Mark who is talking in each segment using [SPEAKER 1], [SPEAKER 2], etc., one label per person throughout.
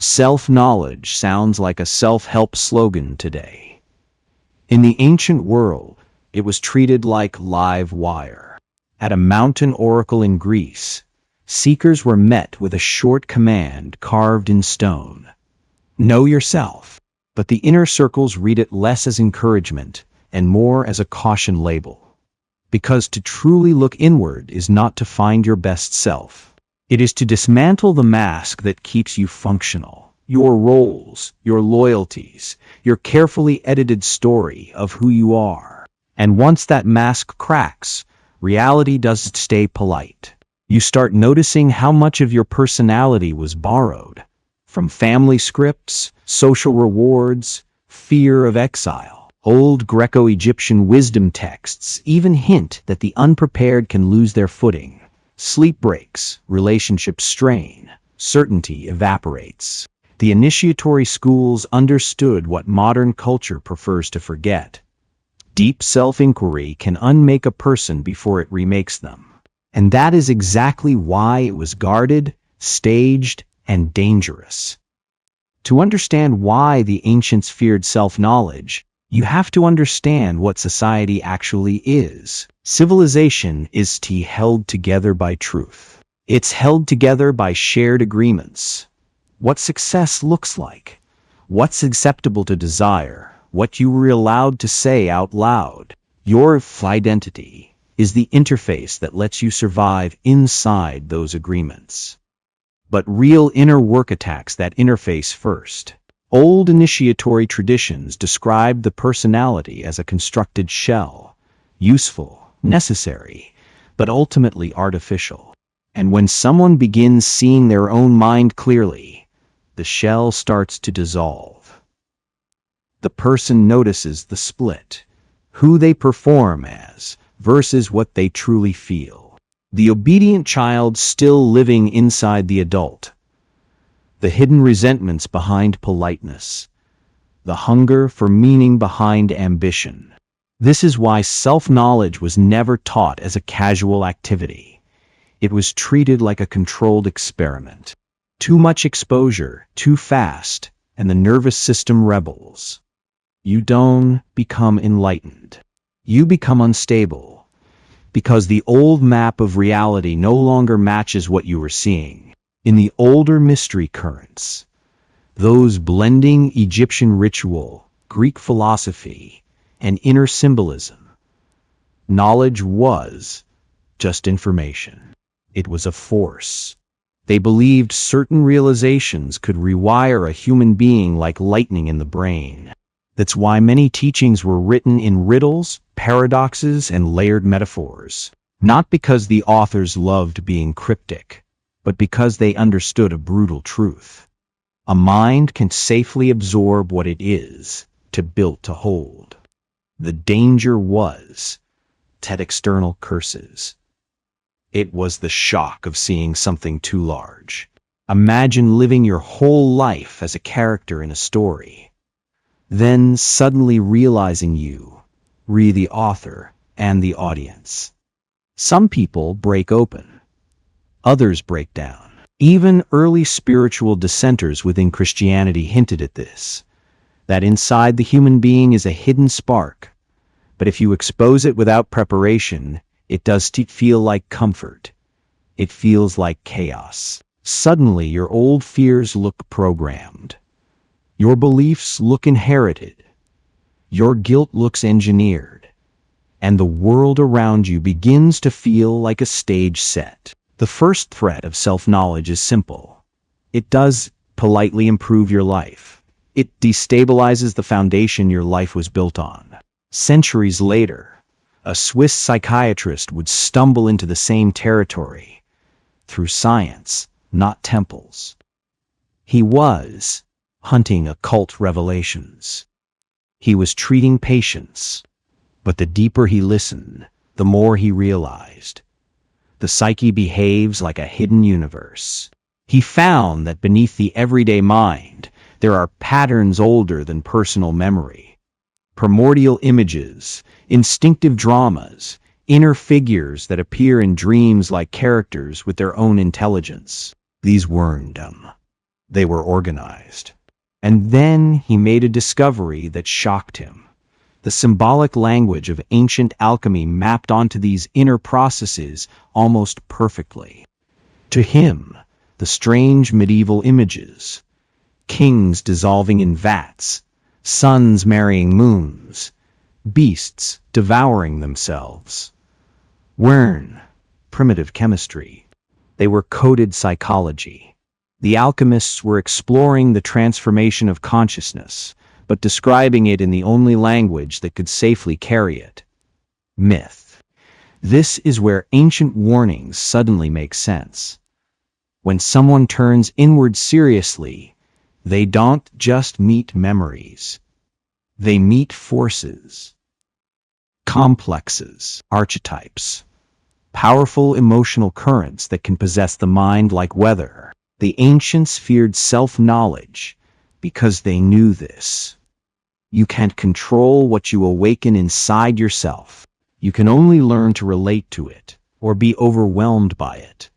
[SPEAKER 1] Self-knowledge sounds like a self-help slogan today. In the ancient world, it was treated like live wire. At a mountain oracle in Greece, seekers were met with a short command carved in stone. Know yourself. But the inner circles read it less as encouragement and more as a caution label. Because to truly look inward is not to find your best self. It is to dismantle the mask that keeps you functional. Your roles, your loyalties, your carefully edited story of who you are. And once that mask cracks, reality doesn't stay polite. You start noticing how much of your personality was borrowed. From family scripts, social rewards, fear of exile. Old Greco-Egyptian wisdom texts even hint that the unprepared can lose their footing. Sleep breaks, relationships strain, certainty evaporates. The initiatory schools understood what modern culture prefers to forget. Deep self-inquiry can unmake a person before it remakes them. And that is exactly why it was guarded, staged, and dangerous. To understand why the ancients feared self-knowledge, you have to understand what society actually is. Civilization is held together by truth. It's held together by shared agreements. What success looks like, what's acceptable to desire, what you were allowed to say out loud. Your identity is the interface that lets you survive inside those agreements. But real inner work attacks that interface first. Old initiatory traditions described the personality as a constructed shell, useful, necessary, but ultimately artificial. And when someone begins seeing their own mind clearly, the shell starts to dissolve. The person notices the split, who they perform as versus what they truly feel. The obedient child still living inside the adult. The hidden resentments behind politeness. The hunger for meaning behind ambition. This is why self-knowledge was never taught as a casual activity. It was treated like a controlled experiment. Too much exposure, too fast, and the nervous system rebels. You don't become enlightened. You become unstable. Because the old map of reality no longer matches what you were seeing. In the older mystery currents, those blending Egyptian ritual, Greek philosophy, and inner symbolism, knowledge was just information. It was a force. They believed certain realizations could rewire a human being like lightning in the brain. That's why many teachings were written in riddles, paradoxes, and layered metaphors. Not because the authors loved being cryptic, but because they understood a brutal truth. A mind can safely absorb what it is built to hold. The danger was external curses. It was the shock of seeing something too large. Imagine living your whole life as a character in a story. Then suddenly realizing you, the author, and the audience. Some people break open. Others break down. Even early spiritual dissenters within Christianity hinted at this, that inside the human being is a hidden spark. But if you expose it without preparation, it does feel like comfort. It feels like chaos. Suddenly your old fears look programmed. Your beliefs look inherited. Your guilt looks engineered. And the world around you begins to feel like a stage set. The first threat of self-knowledge is simple. It does politely improve your life. It destabilizes the foundation your life was built on. Centuries later, a Swiss psychiatrist would stumble into the same territory. Through science, not temples. He was hunting occult revelations. He was treating patients, but the deeper he listened, the more he realized. The psyche behaves like a hidden universe. He found that beneath the everyday mind, there are patterns older than personal memory. Primordial images, instinctive dramas, inner figures that appear in dreams like characters with their own intelligence. These weren't dumb. They were organized. And then he made a discovery that shocked him. The symbolic language of ancient alchemy mapped onto these inner processes almost perfectly. To him, the strange medieval images, kings dissolving in vats, suns marrying moons, beasts devouring themselves, weren't primitive chemistry. They were coded psychology. The alchemists were exploring the transformation of consciousness, but describing it in the only language that could safely carry it: myth. This is where ancient warnings suddenly make sense. When someone turns inward seriously, they don't just meet memories. They meet forces, complexes, archetypes, powerful emotional currents that can possess the mind like weather. The ancients feared self-knowledge because they knew this. You can't control what you awaken inside yourself. You can only learn to relate to it or be overwhelmed by it.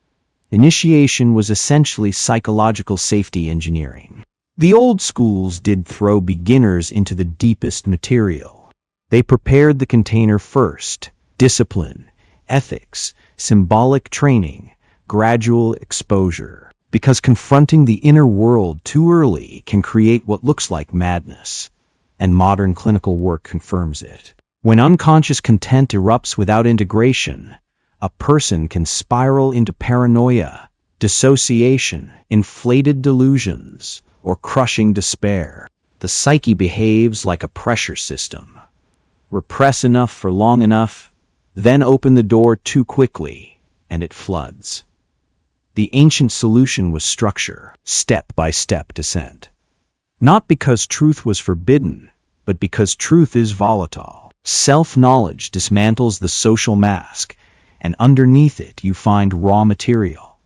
[SPEAKER 1] Initiation was essentially psychological safety engineering. The old schools did throw beginners into the deepest material. They prepared the container first: discipline, ethics, symbolic training, gradual exposure. Because confronting the inner world too early can create what looks like madness, and modern clinical work confirms it. When unconscious content erupts without integration, a person can spiral into paranoia, dissociation, inflated delusions, or crushing despair. The psyche behaves like a pressure system. Repress enough for long enough, then open the door too quickly, and it floods. The ancient solution was structure, step-by-step descent. Not because truth was forbidden, but because truth is volatile. Self-knowledge dismantles the social mask, and underneath it you find raw material.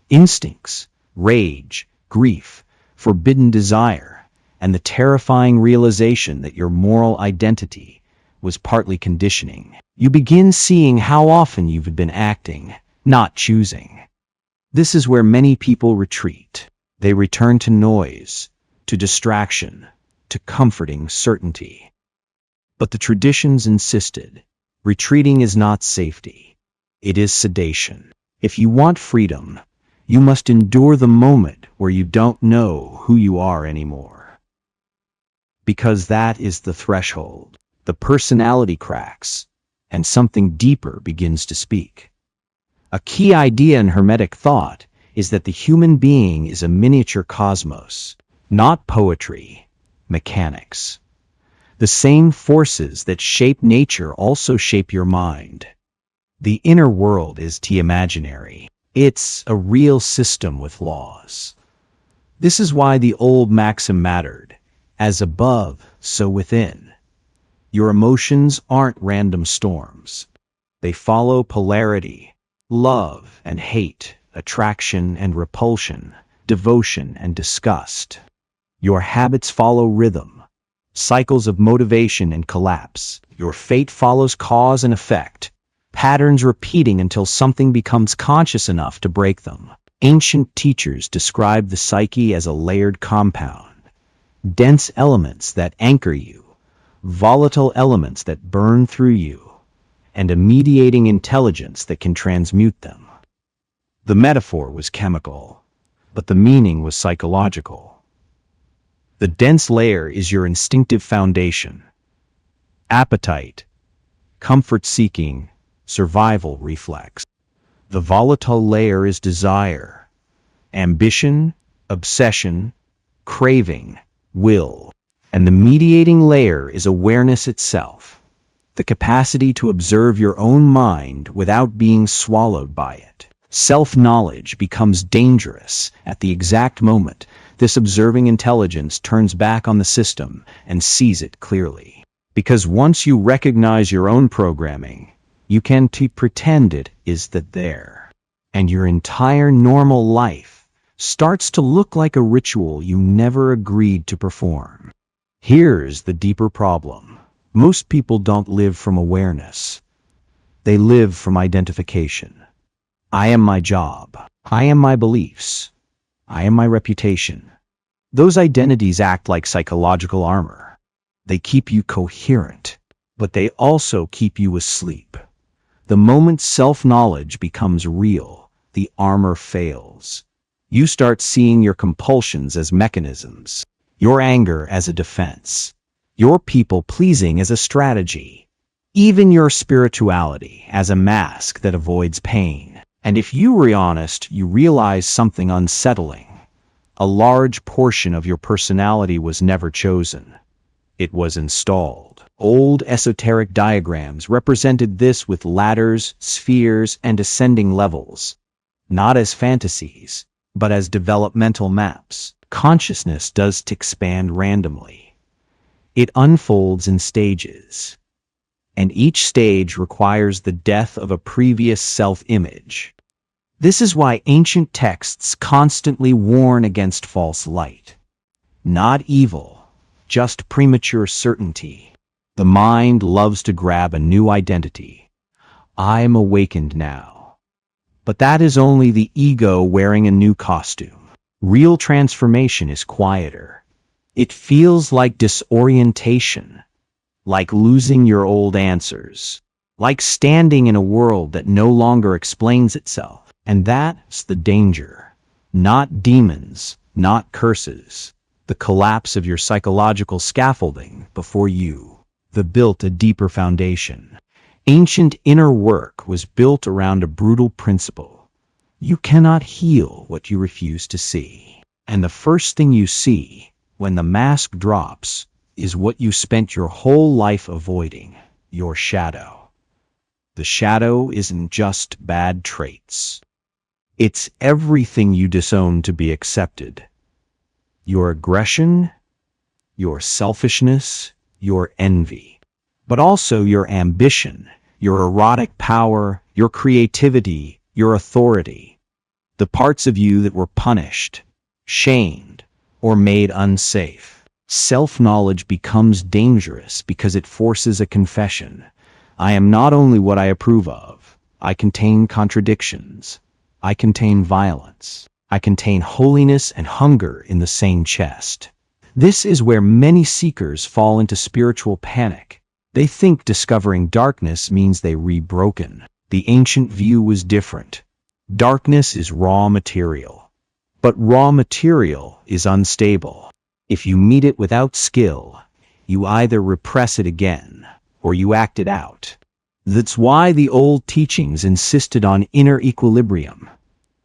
[SPEAKER 1] Instincts, rage, grief, forbidden desire, and the terrifying realization that your moral identity was partly conditioning. You begin seeing how often you've been acting, not choosing. This is where many people retreat. They return to noise, to distraction, to comforting certainty. But the traditions insisted, retreating is not safety. It is sedation. If you want freedom, you must endure the moment where you don't know who you are anymore. Because that is the threshold. The personality cracks, and something deeper begins to speak. A key idea in Hermetic thought is that the human being is a miniature cosmos, not poetry, mechanics. The same forces that shape nature also shape your mind. The inner world is imaginary. It's a real system with laws. This is why the old maxim mattered: as above, so within. Your emotions aren't random storms. They follow polarity: love and hate, attraction and repulsion, devotion and disgust. Your habits follow rhythm, cycles of motivation and collapse. Your fate follows cause and effect, patterns repeating until something becomes conscious enough to break them. Ancient teachers describe the psyche as a layered compound: dense elements that anchor you, volatile elements that burn through you, and a mediating intelligence that can transmute them. The metaphor was chemical, but the meaning was psychological. The dense layer is your instinctive foundation: appetite, comfort-seeking, survival reflex. The volatile layer is desire, ambition, obsession, craving, will. And the mediating layer is awareness itself, the capacity to observe your own mind without being swallowed by it. Self-knowledge becomes dangerous at the exact moment this observing intelligence turns back on the system and sees it clearly. Because once you recognize your own programming, you can pretend it is there. And your entire normal life starts to look like a ritual you never agreed to perform. Here's the deeper problem. Most people don't live from awareness. They live from identification. I am my job. I am my beliefs. I am my reputation. Those identities act like psychological armor. They keep you coherent, but they also keep you asleep. The moment self-knowledge becomes real, the armor fails. You start seeing your compulsions as mechanisms, your anger as a defense, your people-pleasing as a strategy, even your spirituality as a mask that avoids pain. And if you were honest, you realize something unsettling. A large portion of your personality was never chosen. It was installed. Old esoteric diagrams represented this with ladders, spheres, and ascending levels, not as fantasies, but as developmental maps. Consciousness doesn't expand randomly. It unfolds in stages, and each stage requires the death of a previous self-image. This is why ancient texts constantly warn against false light. Not evil, just premature certainty. The mind loves to grab a new identity. I am awakened now. But that is only the ego wearing a new costume. Real transformation is quieter. It feels like disorientation, like losing your old answers, like standing in a world that no longer explains itself. And that's the danger. Not demons, not curses. The collapse of your psychological scaffolding before you built a deeper foundation. Ancient inner work was built around a brutal principle. You cannot heal what you refuse to see. And the first thing you see, when the mask drops, is what you spent your whole life avoiding, your shadow. The shadow isn't just bad traits. It's everything you disown to be accepted. Your aggression, your selfishness, your envy, but also your ambition, your erotic power, your creativity, your authority. The parts of you that were punished, shamed, or made unsafe. Self-knowledge becomes dangerous because it forces a confession. I am not only what I approve of. I contain contradictions. I contain violence. I contain holiness and hunger in the same chest. This is where many seekers fall into spiritual panic. They think discovering darkness means they rebroken. The ancient view was different. Darkness is raw material. But raw material is unstable. If you meet it without skill, you either repress it again, or you act it out. That's why the old teachings insisted on inner equilibrium.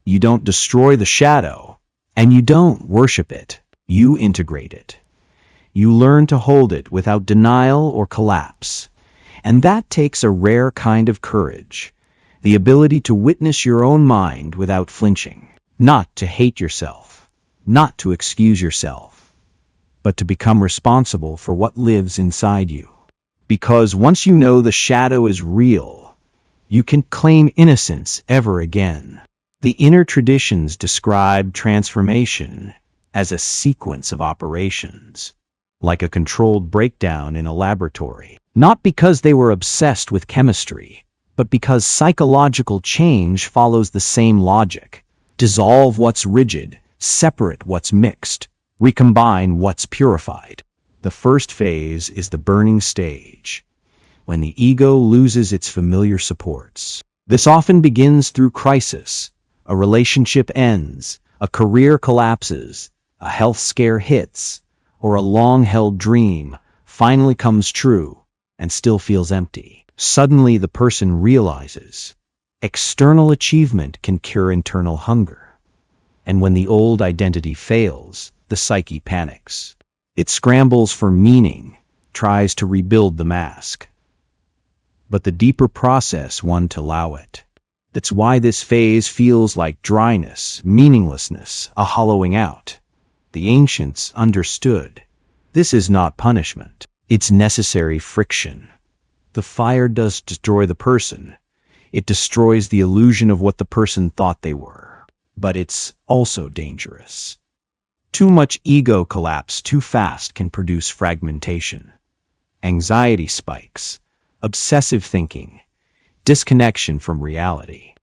[SPEAKER 1] You don't destroy the shadow, and you don't worship it. You integrate it. You learn to hold it without denial or collapse. And that takes a rare kind of courage. The ability to witness your own mind without flinching. Not to hate yourself. Not to excuse yourself. But to become responsible for what lives inside you. Because once you know the shadow is real, you can claim innocence ever again. The inner traditions describe transformation as a sequence of operations, like a controlled breakdown in a laboratory. Not because they were obsessed with chemistry, but because psychological change follows the same logic. Dissolve what's rigid, separate what's mixed, recombine what's purified. The first phase is the burning stage, when the ego loses its familiar supports. This often begins through crisis. A relationship ends, a career collapses, a health scare hits, or a long-held dream finally comes true and still feels empty. Suddenly the person realizes external achievement can cure internal hunger. And when the old identity fails, the psyche panics. It scrambles for meaning, tries to rebuild the mask. But the deeper process won't allow it. That's why this phase feels like dryness, meaninglessness, a hollowing out. The ancients understood. This is not punishment. It's necessary friction. The fire does destroy the person. It destroys the illusion of what the person thought they were. But it's also dangerous. Too much ego collapse too fast can produce fragmentation. Anxiety spikes, obsessive thinking, disconnection from reality.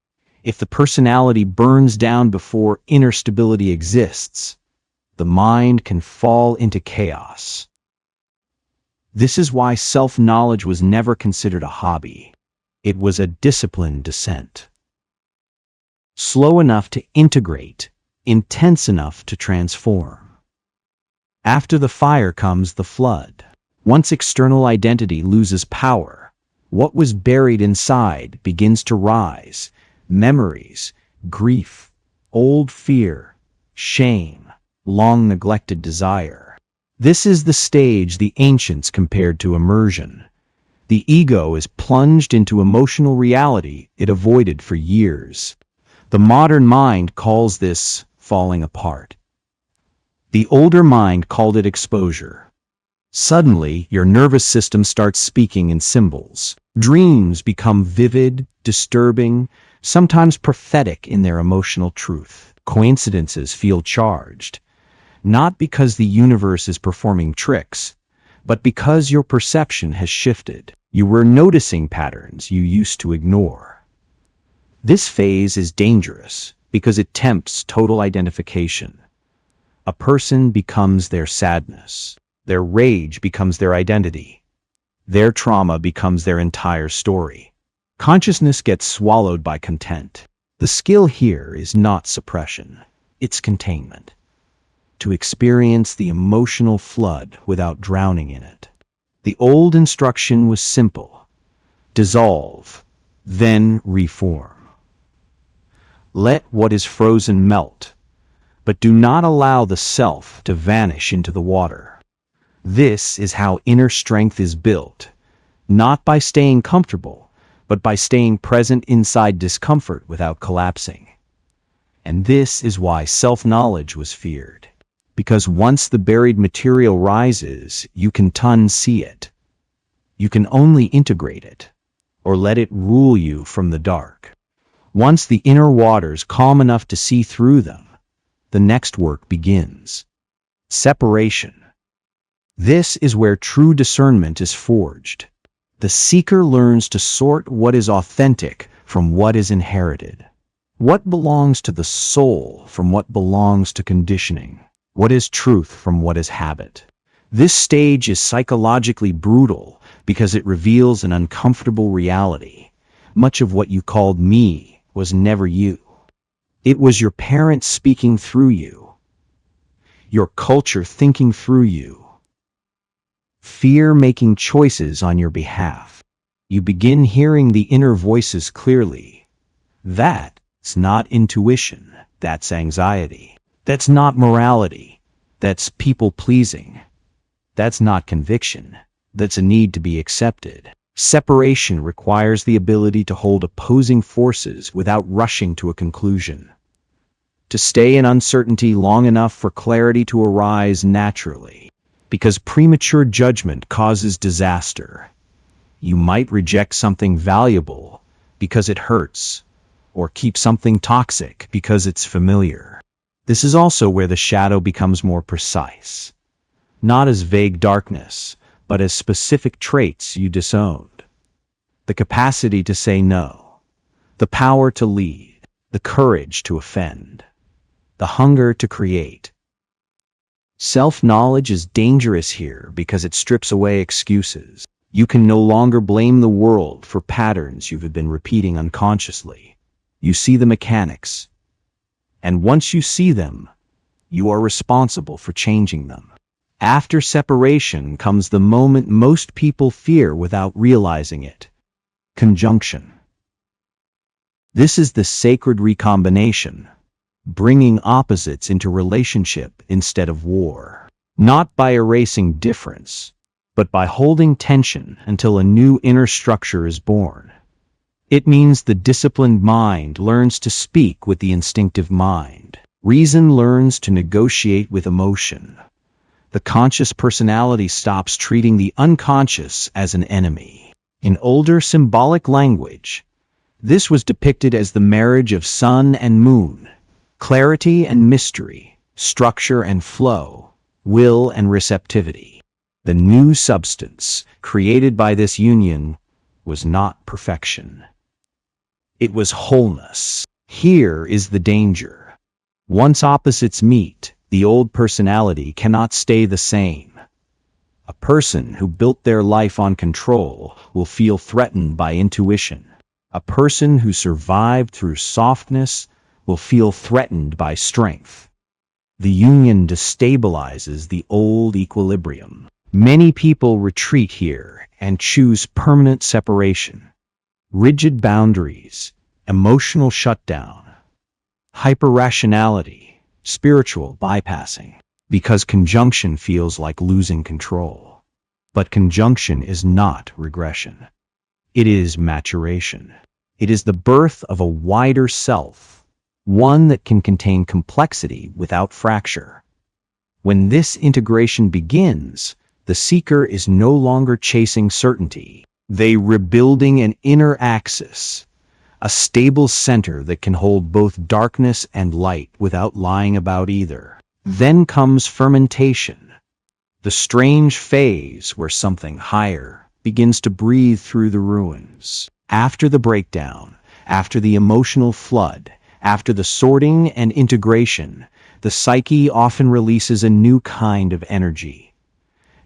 [SPEAKER 1] If the personality burns down before inner stability exists, the mind can fall into chaos. This is why self-knowledge was never considered a hobby. It was a disciplined descent. Slow enough to integrate, intense enough to transform. After the fire comes the flood. Once external identity loses power, what was buried inside begins to rise. Memories, grief, old fear, shame, long neglected desire. This is the stage the ancients compared to immersion. The ego is plunged into emotional reality it avoided for years. The modern mind calls this falling apart. The older mind called it exposure. Suddenly, your nervous system starts speaking in symbols. Dreams become vivid, disturbing, sometimes prophetic in their emotional truth. Coincidences feel charged, not because the universe is performing tricks, but because your perception has shifted. You were noticing patterns you used to ignore. This phase is dangerous because it tempts total identification. A person becomes their sadness. Their rage becomes their identity. Their trauma becomes their entire story. Consciousness gets swallowed by content. The skill here is not suppression, it's containment. To experience the emotional flood without drowning in it. The old instruction was simple. Dissolve, then reform. Let what is frozen melt, but do not allow the self to vanish into the water. This is how inner strength is built, not by staying comfortable, but by staying present inside discomfort without collapsing. And this is why self-knowledge was feared. Because once the buried material rises, you can unsee it. You can only integrate it, or let it rule you from the dark. Once the inner waters calm enough to see through them, the next work begins. Separation. This is where true discernment is forged. The seeker learns to sort what is authentic from what is inherited. What belongs to the soul from what belongs to conditioning. What is truth from what is habit. This stage is psychologically brutal because it reveals an uncomfortable reality. Much of what you called me was never you. It was your parents speaking through you. Your culture thinking through you. Fear making choices on your behalf. You begin hearing the inner voices clearly. That's not intuition. That's anxiety. That's not morality. That's people-pleasing. That's not conviction. That's a need to be accepted. Separation requires the ability to hold opposing forces without rushing to a conclusion. To stay in uncertainty long enough for clarity to arise naturally. Because premature judgment causes disaster. You might reject something valuable because it hurts, or keep something toxic because it's familiar. This is also where the shadow becomes more precise. Not as vague darkness, but as specific traits you disowned. The capacity to say no. The power to lead. The courage to offend. The hunger to create. Self-knowledge is dangerous here because it strips away excuses. You can no longer blame the world for patterns you've been repeating unconsciously. You see the mechanics. And once you see them, you are responsible for changing them. After separation comes the moment most people fear without realizing it. Conjunction. This is the sacred recombination. Bringing opposites into relationship instead of war. Not by erasing difference, but by holding tension until a new inner structure is born. It means the disciplined mind learns to speak with the instinctive mind. Reason learns to negotiate with emotion. The conscious personality stops treating the unconscious as an enemy. In older symbolic language, this was depicted as the marriage of sun and moon. Clarity and mystery, structure and flow, will and receptivity. The new substance, created by this union, was not perfection. It was wholeness. Here is the danger. Once opposites meet, The old personality cannot stay the same. A person who built their life on control will feel threatened by intuition. A person who survived through softness will feel threatened by strength. The union destabilizes the old equilibrium. Many people retreat here and choose permanent separation. Rigid boundaries, emotional shutdown, hyperrationality, spiritual bypassing, because conjunction feels like losing control. But conjunction is not regression. It is maturation. It is the birth of a wider self, one that can contain complexity without fracture. When this integration begins, the seeker is no longer chasing certainty. They rebuilding an inner axis, a stable center that can hold both darkness and light without lying about either. Then comes fermentation, the strange phase where something higher begins to breathe through the ruins. After the breakdown, after the emotional flood, after the sorting and integration, the psyche often releases a new kind of energy.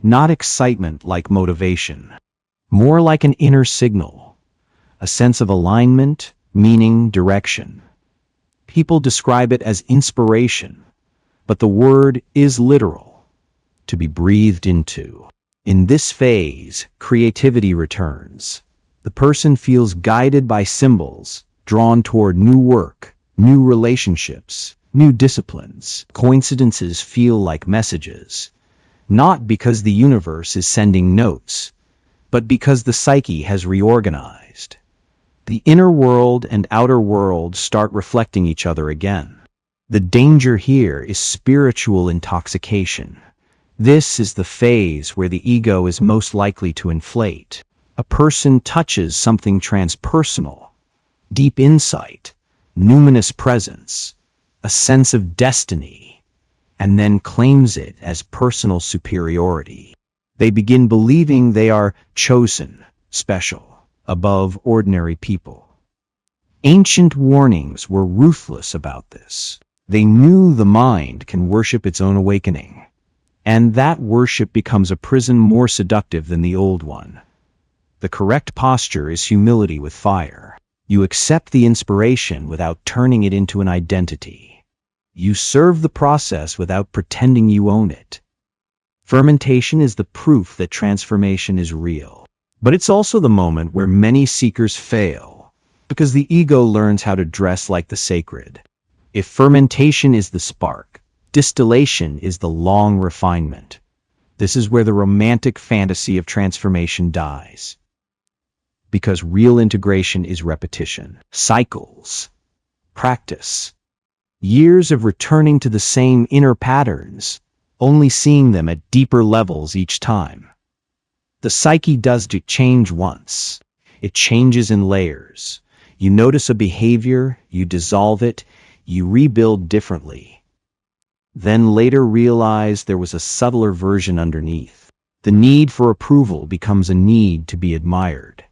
[SPEAKER 1] Not excitement like motivation, more like an inner signal, a sense of alignment, meaning, direction. People describe it as inspiration, but the word is literal, to be breathed into. In this phase, creativity returns. The person feels guided by symbols, drawn toward new work, new relationships, new disciplines. Coincidences feel like messages, not because the universe is sending notes, but because the psyche has reorganized. The inner world and outer world start reflecting each other again. The danger here is spiritual intoxication. This is the phase where the ego is most likely to inflate. A person touches something transpersonal, deep insight, numinous presence, a sense of destiny, and then claims it as personal superiority. They begin believing they are chosen, special, above ordinary people. Ancient warnings were ruthless about this. They knew the mind can worship its own awakening, and that worship becomes a prison more seductive than the old one. The correct posture is humility with fire. You accept the inspiration without turning it into an identity. You serve the process without pretending you own it. Fermentation is the proof that transformation is real. But it's also the moment where many seekers fail, because the ego learns how to dress like the sacred. If fermentation is the spark, distillation is the long refinement. This is where the romantic fantasy of transformation dies. Because real integration is repetition, cycles, practice, years of returning to the same inner patterns, only seeing them at deeper levels each time. The psyche does change once. It changes in layers. You notice a behavior, you dissolve it, you rebuild differently. Then later realize there was a subtler version underneath. The need for approval becomes a need to be admired.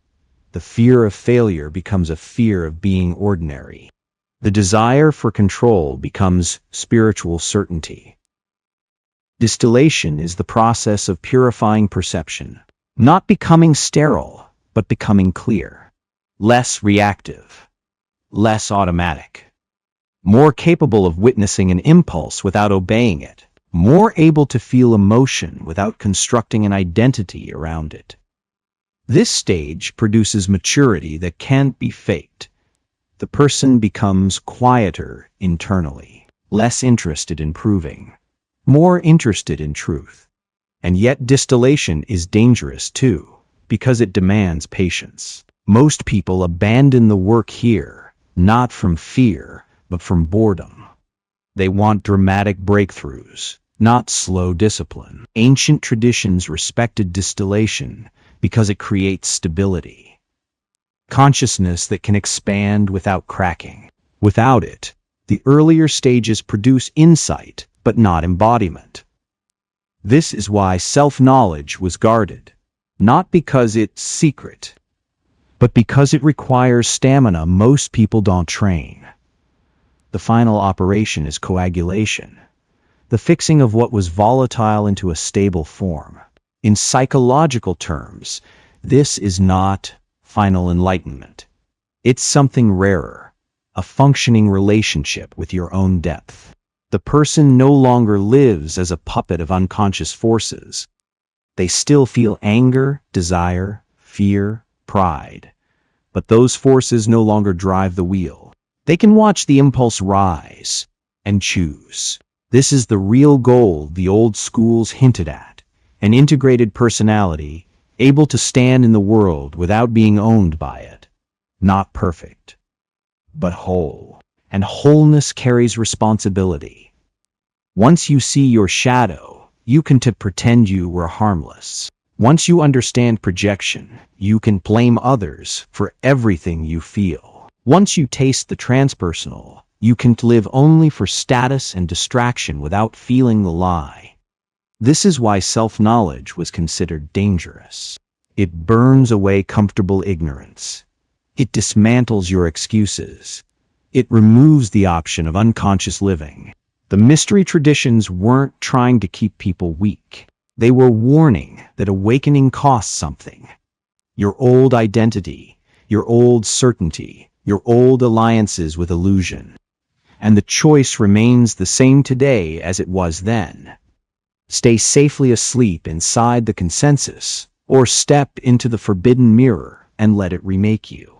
[SPEAKER 1] The fear of failure becomes a fear of being ordinary. The desire for control becomes spiritual certainty. Distillation is the process of purifying perception, not becoming sterile, but becoming clear, less reactive, less automatic, more capable of witnessing an impulse without obeying it, more able to feel emotion without constructing an identity around it. This stage produces maturity that can't be faked. The person becomes quieter internally, less interested in proving, more interested in truth. And yet distillation is dangerous too, because it demands patience. Most people abandon the work here, not from fear, but from boredom. They want dramatic breakthroughs, not slow discipline. Ancient traditions respected distillation because it creates stability. Consciousness that can expand without cracking. Without it, the earlier stages produce insight, but not embodiment. This is why self-knowledge was guarded, not because it's secret, but because it requires stamina most people don't train. The final operation is coagulation. the fixing of what was volatile into a stable form. In psychological terms, this is not final enlightenment. It's something rarer, a functioning relationship with your own depth. The person no longer lives as a puppet of unconscious forces. They still feel anger, desire, fear, pride, but those forces no longer drive the wheel. They can watch the impulse rise and choose. This is the real goal the old schools hinted at, an integrated personality able to stand in the world without being owned by it. Not perfect, but whole. And wholeness carries responsibility. Once you see your shadow, you can pretend you were harmless. Once you understand projection, you can blame others for everything you feel. Once you taste the transpersonal, you can live only for status and distraction without feeling the lie. This is why self-knowledge was considered dangerous. It burns away comfortable ignorance. It dismantles your excuses. It removes the option of unconscious living. The mystery traditions weren't trying to keep people weak. They were warning that awakening costs something. Your old identity, your old certainty, your old alliances with illusion. And the choice remains the same today as it was then. Stay safely asleep inside the consensus, or step into the forbidden mirror and let it remake you.